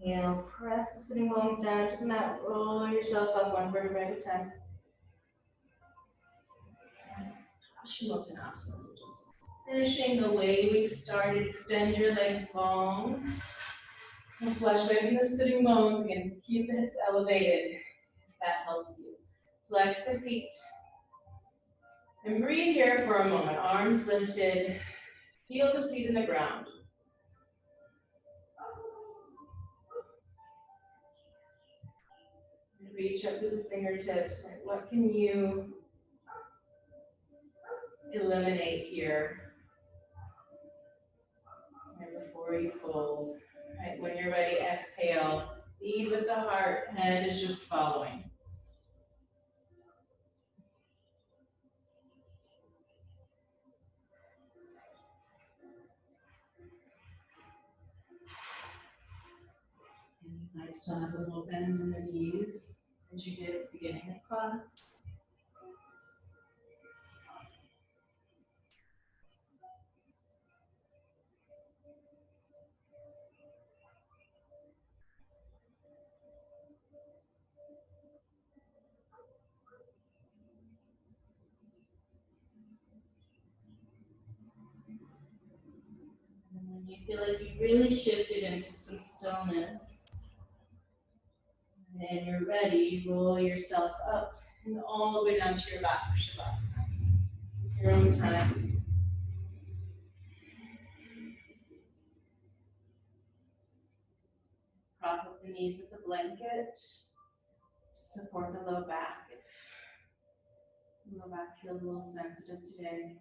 Inhale, press the sitting bones down to the mat, roll yourself up one vertebrae at a time. Shavasana, so just finishing the way we started. Extend your legs long. And flush away from the sitting bones. Again, keep the hips elevated. If that helps you. Flex the feet. And breathe here for a moment. Arms lifted. Feel the seat in the ground. And reach up to the fingertips. Right? What can you eliminate here? And before you fold. Right? When you're ready, exhale. Lead with the heart. Head is just following. And you might still have a little bend in the knees, as you did at the beginning of class. And when you feel like you've really shifted into some stillness, and you're ready, roll yourself up and all the way down to your back for Shavasana. Your own time. Prop up the knees with the blanket to support the low back if the low back feels a little sensitive today.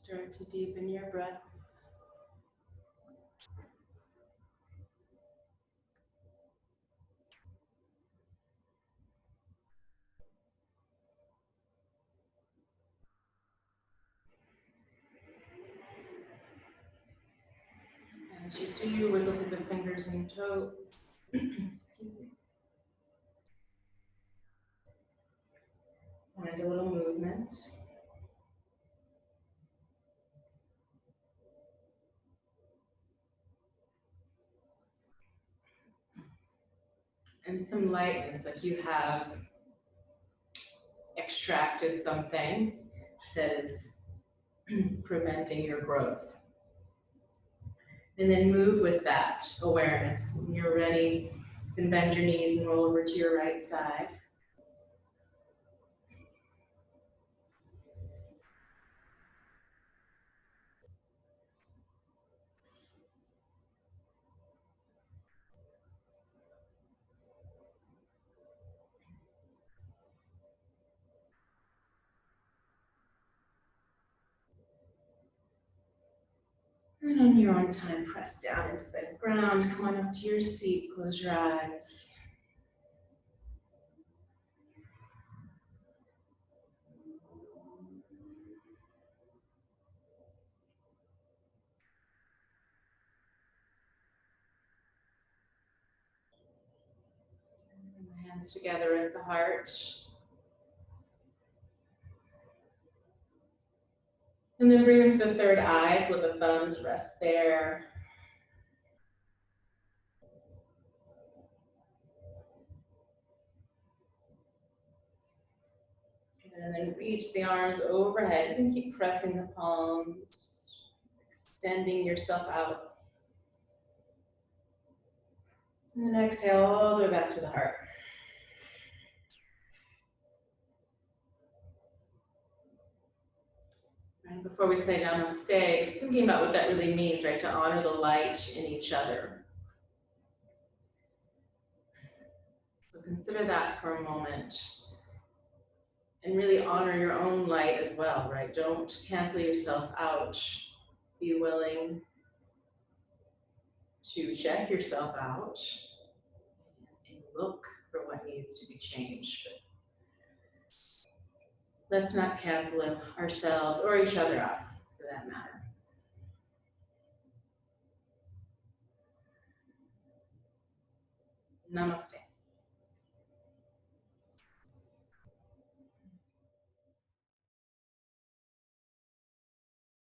Start to deepen your breath. As you do, wiggle through the fingers and toes. Excuse me. Find a little movement. And some lightness, like you have extracted something that is preventing your growth. And then move with that awareness. When you're ready, you can bend your knees and roll over to your right side. And on your own time, press down into the ground. Come on up to your seat. Close your eyes. Hands together at the heart. And then bring them to the third eye, so let the thumbs rest there. And then reach the arms overhead. You can keep pressing the palms, extending yourself out. And then exhale all the way back to the heart. Right, before we say namaste, just thinking about what that really means, right? To honor the light in each other. So consider that for a moment. And really honor your own light as well, right? Don't cancel yourself out. Be willing to check yourself out and look for what needs to be changed. But let's not cancel ourselves or each other out, for that matter. Namaste.